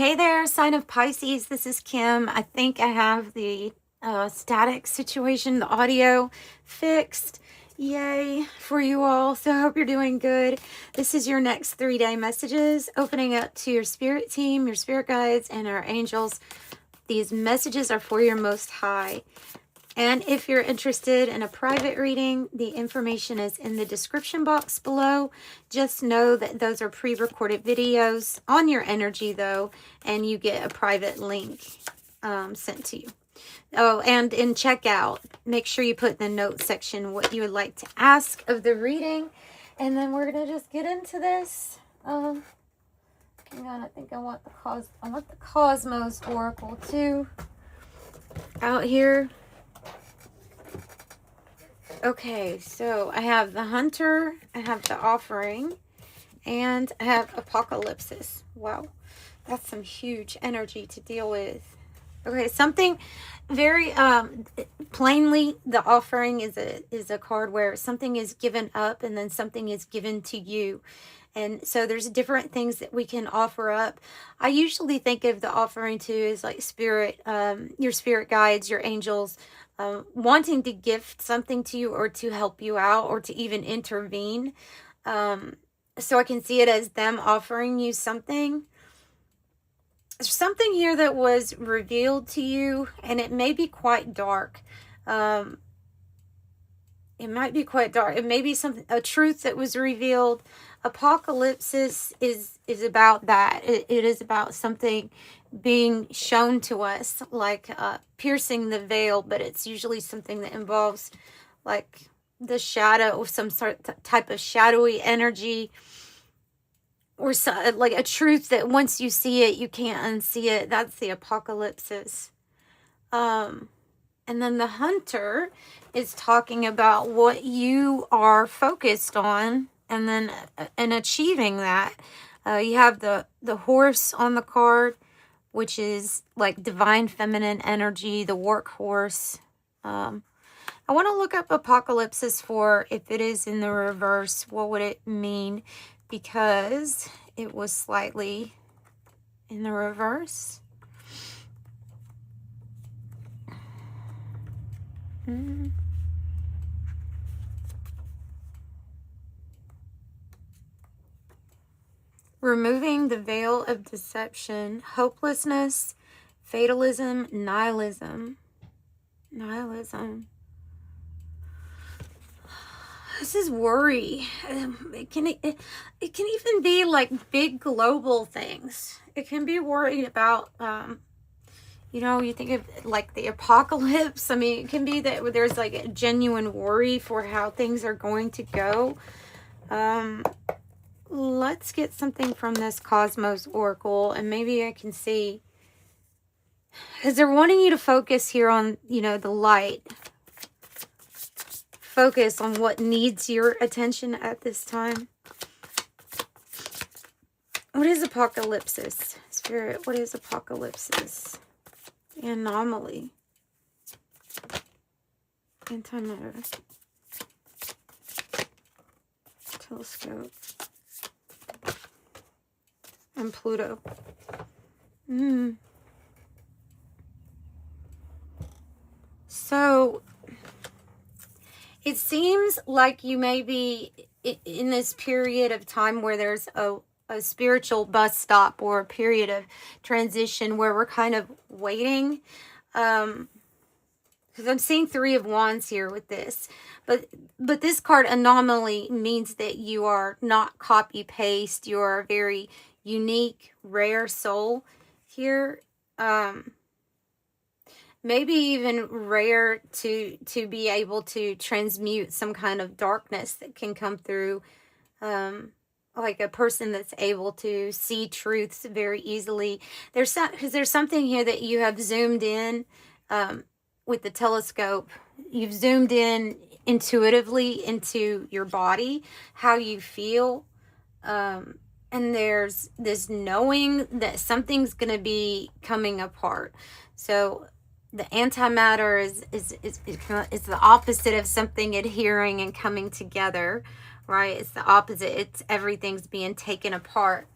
Hey there, sign of Pisces. This is Kim. I think I have the static situation, the audio fixed. Yay for you all. So I hope you're doing good. This is your next 3-day messages, opening up to your spirit team, your spirit guides, and our angels. These messages are for your most high. And if you're interested in a private reading, the information is in the description box below. Just know that those are pre-recorded videos on your energy, though, and you get a private link sent to you. Oh, and in checkout, make sure you put in the notes section what you would like to ask of the reading. And then we're going to just get into this. Hang on, I think I want the Cosmos Oracle, too, out here. Okay, so I have the Hunter, I have the Offering, and I have Apocalypsis. Wow, that's some huge energy to deal with. Okay, something very plainly, the Offering is a card where something is given up and then something is given to you. And so there's different things that we can offer up. I usually think of the offering too as like spirit, your spirit guides, your angels, wanting to gift something to you or to help you out or to even intervene. So I can see it as them offering you something. There's something here that was revealed to you, and it may be quite dark. It might be quite dark. It may be a truth that was revealed. Apocalypsis is about that. It is about something being shown to us, like piercing the veil, but it's usually something that involves like the shadow or some type of shadowy energy, or like a truth that once you see it, you can't unsee it. That's the Apocalypsis. And then the Hunter is talking about what you are focused on and then achieving that. You have the horse on the card, which is like divine feminine energy, the workhorse. I want to look up Apocalypsis for if it is in the reverse, what would it mean? Because it was slightly in the reverse. Removing the veil of deception, hopelessness, fatalism, nihilism. This is worry. It can even be like big global things. It can be worried about, you think of like the apocalypse. I mean, it can be that there's like a genuine worry for how things are going to go. Let's get something from this Cosmos Oracle, and maybe I can see, because they're wanting you to focus here on, the light. Focus on what needs your attention at this time. What is Apocalypsis? Spirit, what is Apocalypsis? Anomaly. Antimatter. Telescope. And Pluto. So it seems like you may be in this period of time where there's a spiritual bus stop or a period of transition where we're kind of waiting. Because I'm seeing 3 of Wands here with this. But this card, anomaly, means that you are not copy-paste. You are a very unique, rare soul here. Maybe even rare to be able to transmute some kind of darkness that can come through, like a person that's able to see truths very easily. There's something here that you have zoomed in with the telescope. You've zoomed in intuitively into your body, how you feel, and there's this knowing that something's going to be coming apart. So the antimatter is the opposite of something adhering and coming together, right? It's the opposite. It's everything's being taken apart.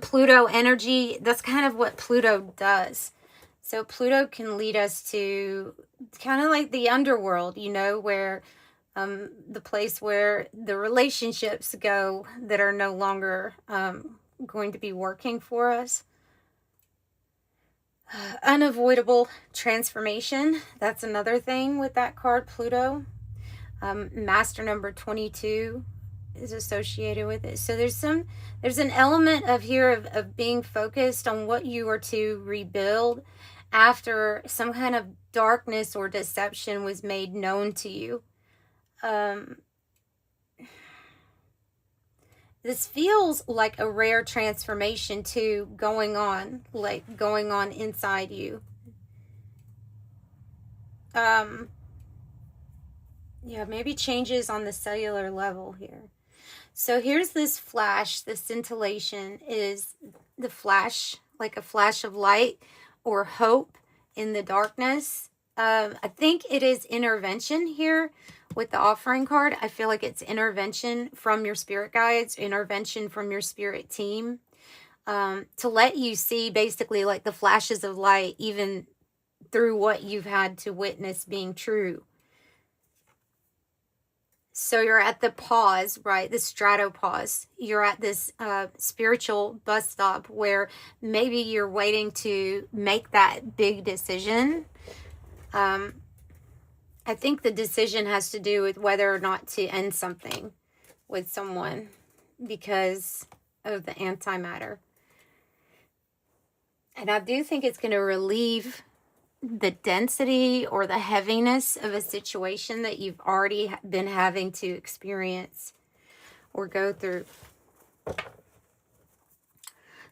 Pluto energy, that's kind of what Pluto does. So Pluto can lead us to kind of like the underworld, you know, where the place where the relationships go that are no longer going to be working for us. Unavoidable transformation, that's another thing with that card, Pluto. Master number 22 is associated with it. So there's an element of here of being focused on what you are to rebuild after some kind of darkness or deception was made known to you. This feels like a rare transformation too, going on inside you. Yeah, maybe changes on the cellular level here. So here's this flash, this scintillation is the flash, like a flash of light or hope in the darkness. I think it is intervention here with the offering card. I feel like it's intervention from your spirit guides, intervention from your spirit team, to let you see basically like the flashes of light even through what you've had to witness being true. So you're at the pause, right? The stratopause. You're at this spiritual bus stop where maybe you're waiting to make that big decision. I think the decision has to do with whether or not to end something with someone because of the antimatter. And I do think it's going to relieve the density or the heaviness of a situation that you've already been having to experience or go through.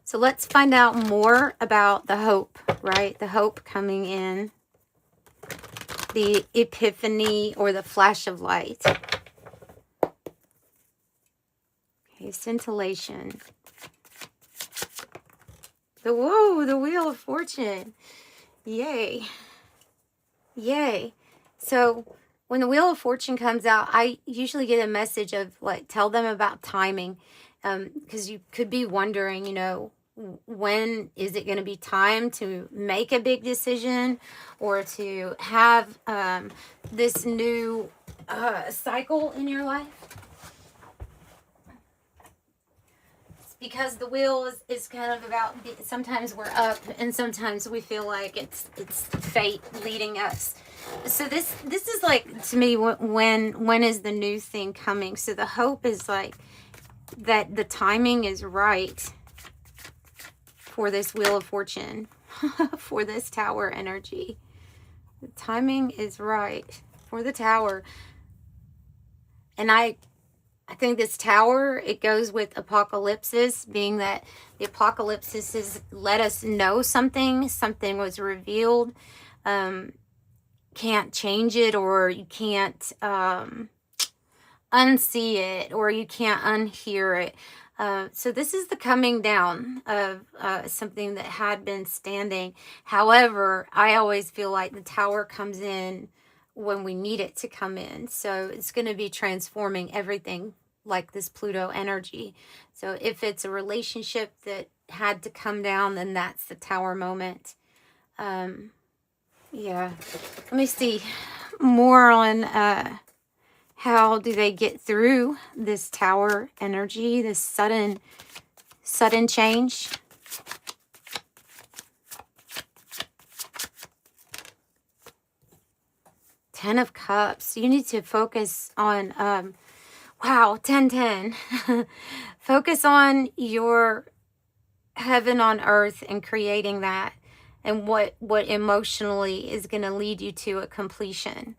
So let's find out more about the hope, right? The hope coming in, the epiphany or the flash of light. Okay, scintillation. The Wheel of Fortune. Yay. Yay. So when the Wheel of Fortune comes out, I usually get a message of like, tell them about timing. Because you could be wondering, you know, when is it going to be time to make a big decision or to have this new cycle in your life? Because the wheel is kind of about, sometimes we're up and sometimes we feel like it's fate leading us. So this is like, to me, when is the new thing coming? So the hope is like that the timing is right for this Wheel of Fortune, for this Tower energy. The timing is right for the Tower. And I think this Tower, it goes with apocalypsis, being that the apocalypsis is let us know something was revealed. Can't change it, or you can't unsee it, or you can't unhear it. So this is the coming down of something that had been standing. However, I always feel like the Tower comes in when we need it to come in. So it's going to be transforming everything like this Pluto energy. So if it's a relationship that had to come down, then that's the Tower moment. Yeah. Let me see more on how do they get through this Tower energy, this sudden change. Ten of Cups. You need to focus on, wow, 10-10. Focus on your heaven on earth and creating that, and what emotionally is going to lead you to a completion.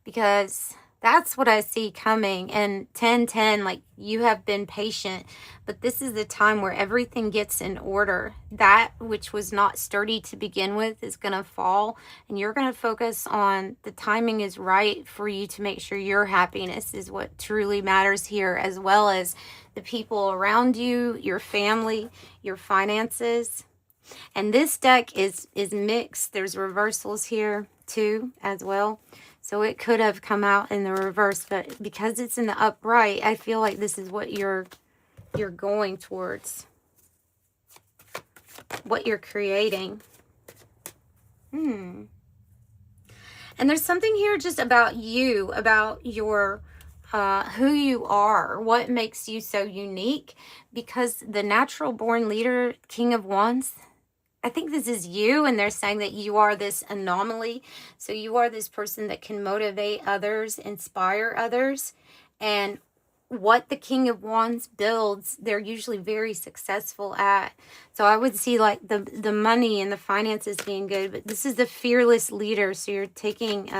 Because that's what I see coming. And 10-10, like, you have been patient, but this is the time where everything gets in order. That which was not sturdy to begin with is going to fall, and you're going to focus on the timing is right for you to make sure your happiness is what truly matters here, as well as the people around you, your family, your finances. And this deck is mixed. There's reversals here too as well. So it could have come out in the reverse, but because it's in the upright, I feel like this is what you're going towards. what you're creating. And there's something here just about you, about your who you are, what makes you so unique, because the natural born leader, King of Wands, I think this is you, and they're saying that you are this anomaly. So you are this person that can motivate others, inspire others, and what the King of Wands builds, they're usually very successful at. So I would see like the money and the finances being good, but this is the fearless leader. So you're taking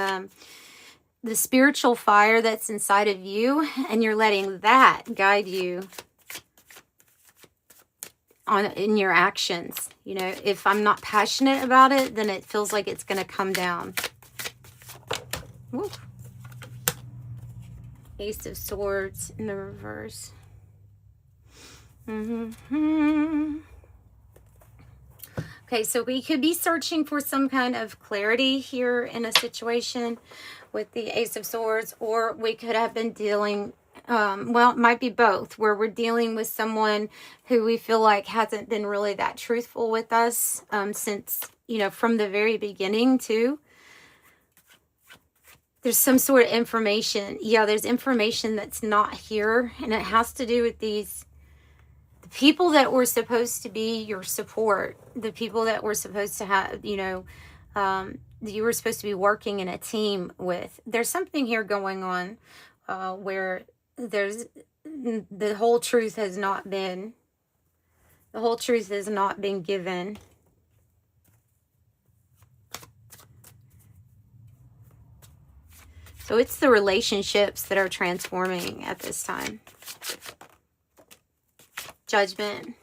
the spiritual fire that's inside of you, and you're letting that guide you in your actions. You know, if I'm not passionate about it, then it feels like it's going to come down. Woo. Ace of Swords in the reverse. Okay, so we could be searching for some kind of clarity here in a situation with the Ace of Swords, or we could have been dealing, well, it might be both, where we're dealing with someone who we feel like hasn't been really that truthful with us since, you know, from the very beginning too. There's some sort of information. Yeah, there's information that's not here, and it has to do with the people that were supposed to be your support, the people that were supposed to have, you know, you were supposed to be working in a team with. There's something here going on where the whole truth has not been given. So it's the relationships that are transforming at this time. Judgment.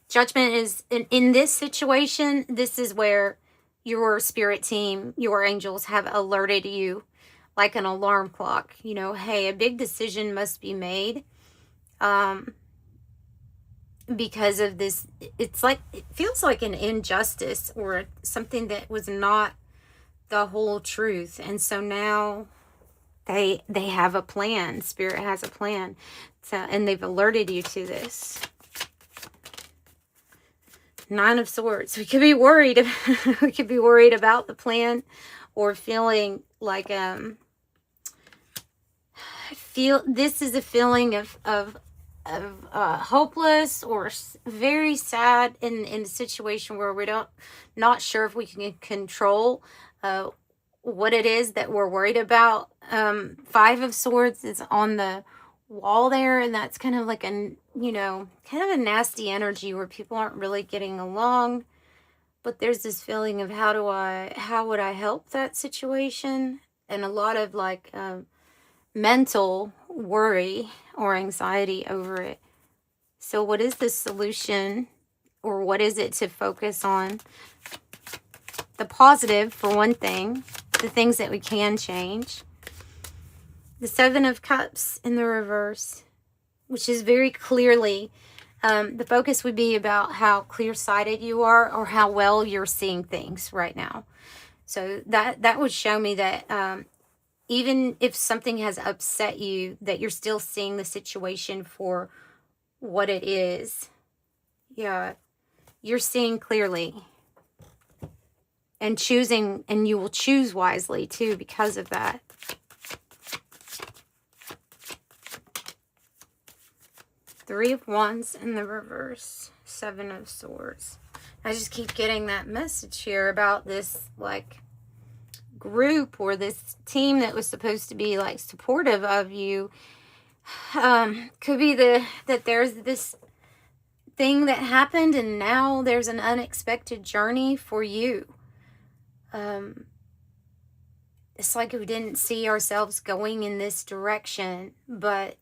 Judgment is, in this situation, this is where your spirit team, your angels have alerted you like an alarm clock. You know, hey, a big decision must be made because of this. It's like, it feels like an injustice or something that was not the whole truth. And so now they have a plan. Spirit has a plan. So, and they've alerted you to this. Nine of Swords. We could be worried. We could be worried about the plan, or feeling like this is a feeling of hopeless or very sad in a situation where we not sure if we can control what it is that we're worried about. Five of Swords is on the wall there, and that's kind of like a, you know, kind of a nasty energy where people aren't really getting along, but there's this feeling of how would I help that situation, and a lot of like mental worry or anxiety over it. So what is the solution, or what is it to focus on? The positive, for one thing, the things that we can change. The Seven of Cups in the reverse, which is very clearly, the focus would be about how clear-sighted you are, or how well you're seeing things right now. So that would show me that even if something has upset you, that you're still seeing the situation for what it is. Yeah, you're seeing clearly. And choosing, and you will choose wisely too because of that. Three of Wands in the reverse. Seven of Swords. I just keep getting that message here about this like group or this team that was supposed to be like supportive of you. Could be that there's this thing that happened, and now there's an unexpected journey for you. It's like we didn't see ourselves going in this direction, but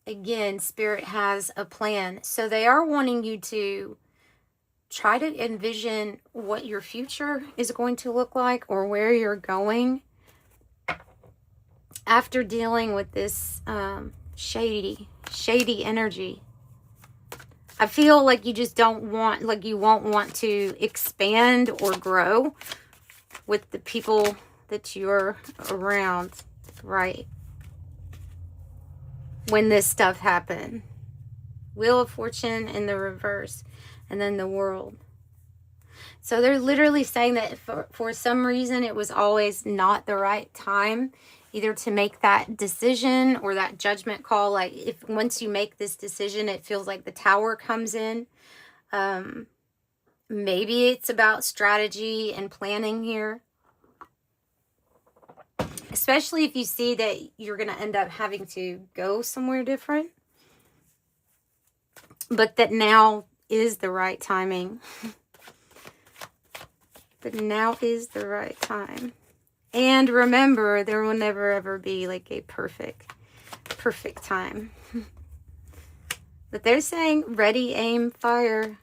again, Spirit has a plan. So they are wanting you to try to envision what your future is going to look like, or where you're going after dealing with this shady energy. I feel like you just don't want, like you won't want to expand or grow with the people that you're around, right? When this stuff happened. Wheel of Fortune in the reverse, and then the World. So they're literally saying that for some reason it was always not the right time, either to make that decision or that judgment call. Like if once you make this decision, it feels like the Tower comes in. Maybe it's about strategy and planning here. Especially if you see that you're going to end up having to go somewhere different. But that now is the right timing. But now is the right time. And remember, there will never ever be like a perfect time. But they're saying ready, aim, fire,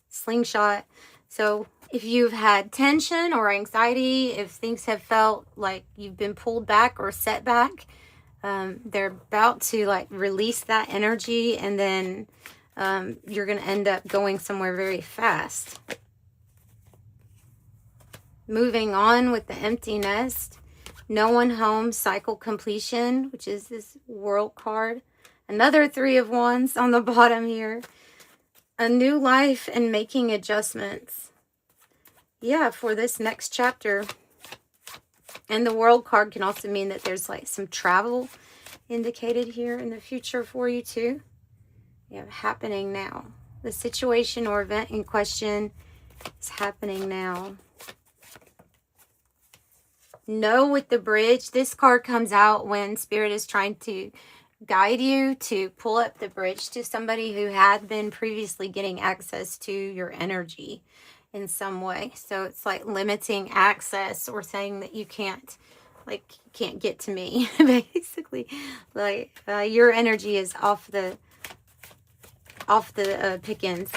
slingshot. So if you've had tension or anxiety, if things have felt like you've been pulled back or set back, they're about to like release that energy, and then you're going to end up going somewhere very fast. Moving on with the Empty Nest, No One Home, cycle completion, which is this World card. Another 3 of Wands on the bottom here. A new life and making adjustments. Yeah, for this next chapter. And the World card can also mean that there's like some travel indicated here in the future for you too. Yeah, happening now. The situation or event in question is happening now. No with the Bridge. This card comes out when Spirit is trying to guide you to pull up the bridge to somebody who had been previously getting access to your energy in some way. So it's like limiting access or saying that you can't get to me, basically. Like your energy is off the pickings,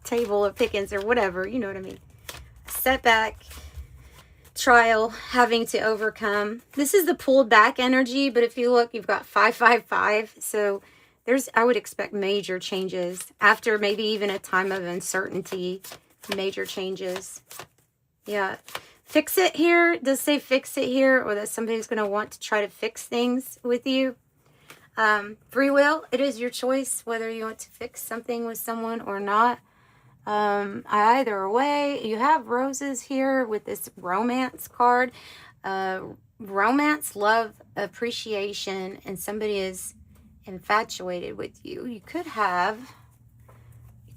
table of pickings or whatever, you know what I mean. Setback, trial, having to overcome. This is the pulled back energy, but if you look, you've got 555. So I would expect major changes after maybe even a time of uncertainty. Major changes. Yeah. Fix it here. Does say fix it here, or that somebody's going to want to try to fix things with you. Free will. It is your choice whether you want to fix something with someone or not. Either way, you have roses here with this romance card. Romance, love, appreciation, and somebody is infatuated with you. You could have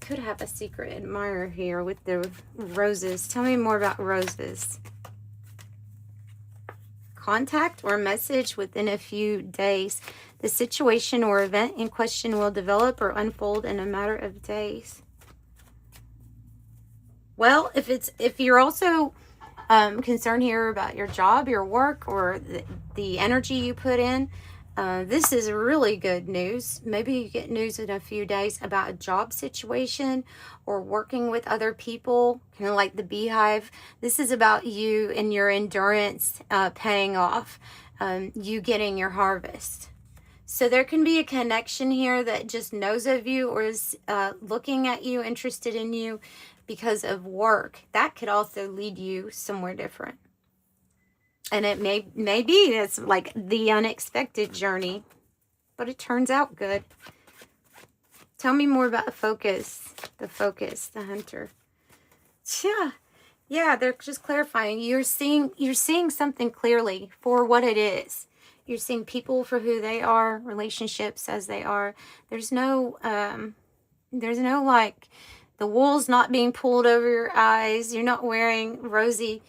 a secret admirer here with the roses. Tell me more about roses. Contact or message within a few days. The situation or event in question will develop or unfold in a matter of days. Well, if you're also concerned here about your job, your work, or the energy you put in, this is really good news. Maybe you get news in a few days about a job situation or working with other people, kind of like the beehive. This is about you and your endurance paying off, you getting your harvest. So there can be a connection here that just knows of you or is looking at you, interested in you because of work. That could also lead you somewhere different. And it may be it's like the unexpected journey, but it turns out good. Tell me more about the focus, the hunter. Yeah, they're just clarifying. You're seeing something clearly for what it is. You're seeing people for who they are, relationships as they are. There's no like the wool's not being pulled over your eyes. You're not wearing rosy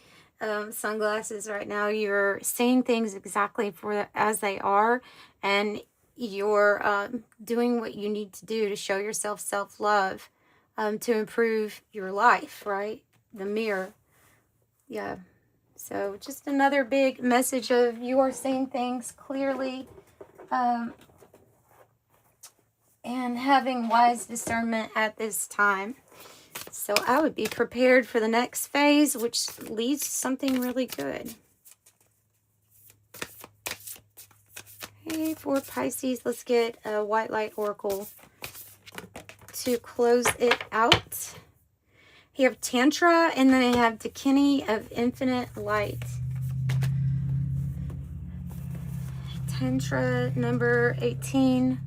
sunglasses right now. You're seeing things exactly as they are, and you're doing what you need to do to show yourself self-love, to improve your life, right? The mirror. Yeah. So just another big message of you are seeing things clearly, and having wise discernment at this time. So I would be prepared for the next phase, which leads to something really good. Okay, for Pisces, let's get a White Light Oracle to close it out. You have Tantra, and then I have Dakini of Infinite Light. Tantra number 18.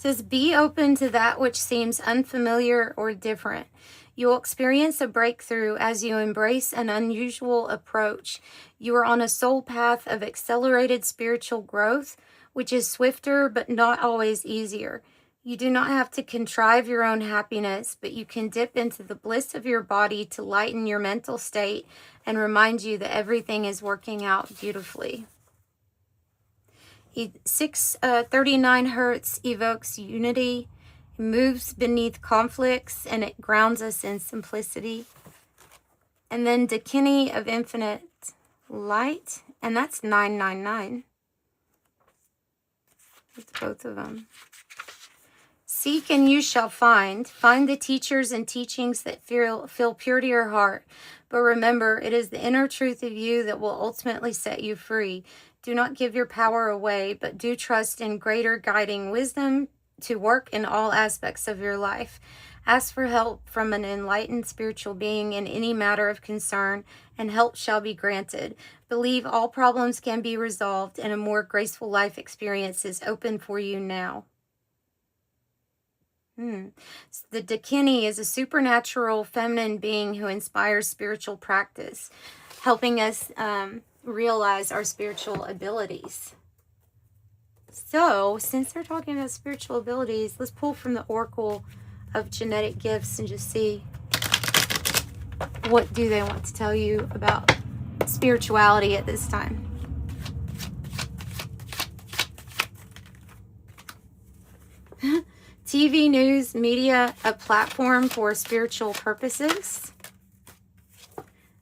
says, be open to that which seems unfamiliar or different. You will experience a breakthrough as you embrace an unusual approach. You are on a soul path of accelerated spiritual growth, which is swifter but not always easier. You do not have to contrive your own happiness, but you can dip into the bliss of your body to lighten your mental state and remind you that everything is working out beautifully. 639 hertz evokes unity. It moves beneath conflicts and it grounds us in simplicity. And then Dakini of infinite light, and that's 999. It's both of them. Seek and you shall find. Find the teachers and teachings that feel pure to your heart. But remember, it is the inner truth of you that will ultimately set you free. Do not give your power away, but do trust in greater guiding wisdom to work in all aspects of your life. Ask for help from an enlightened spiritual being in any matter of concern, and help shall be granted. Believe all problems can be resolved, and a more graceful life experience is open for you now. The Dakini is a supernatural feminine being who inspires spiritual practice, helping us realize our spiritual abilities. So, since they're talking about spiritual abilities, let's pull from the Oracle of Genetic Gifts and just see what do they want to tell you about spirituality at this time. TV, news, media, a platform for spiritual purposes.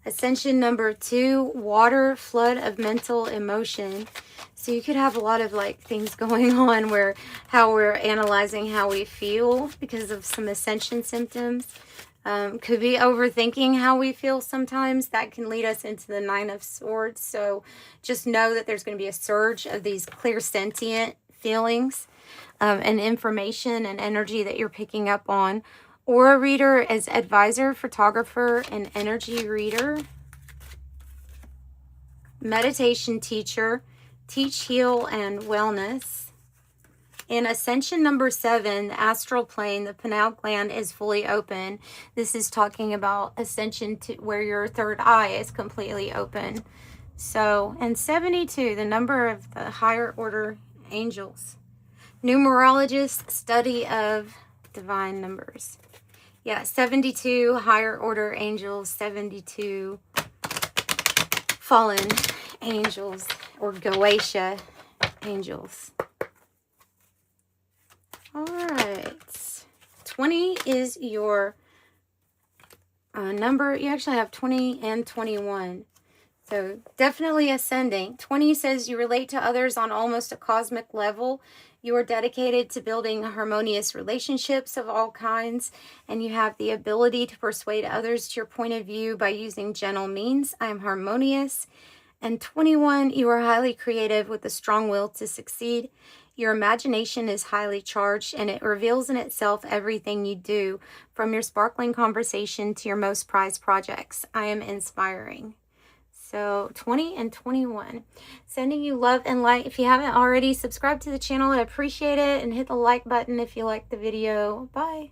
Ascension number 2, water, flood of mental emotion. So you could have a lot of like things going on where how we're analyzing how we feel because of some ascension symptoms. Could be overthinking how we feel sometimes. That can lead us into the 9 of Swords. So just know that there's going to be a surge of these clairsentient feelings and information and energy that you're picking up on. Aura reader as advisor, photographer, and energy reader. Meditation teacher, teach, heal, and wellness. In Ascension number 7, the astral plane, the pineal gland is fully open. This is talking about ascension to where your third eye is completely open. So, and 72, the number of the higher order angels. Numerologist, study of divine numbers. Yeah, 72 higher order angels, 72 fallen angels or Gaia angels. All right. 20 is your number. You actually have 20 and 21. So definitely ascending. 20 says you relate to others on almost a cosmic level. You are dedicated to building harmonious relationships of all kinds, and you have the ability to persuade others to your point of view by using gentle means. I am harmonious. And 21, you are highly creative with a strong will to succeed. Your imagination is highly charged, and it reveals in itself everything you do, from your sparkling conversation to your most prized projects. I am inspiring. So 20 and 21. Sending you love and light. If you haven't already, subscribe to the channel. I'd appreciate it. And hit the like button if you like the video. Bye.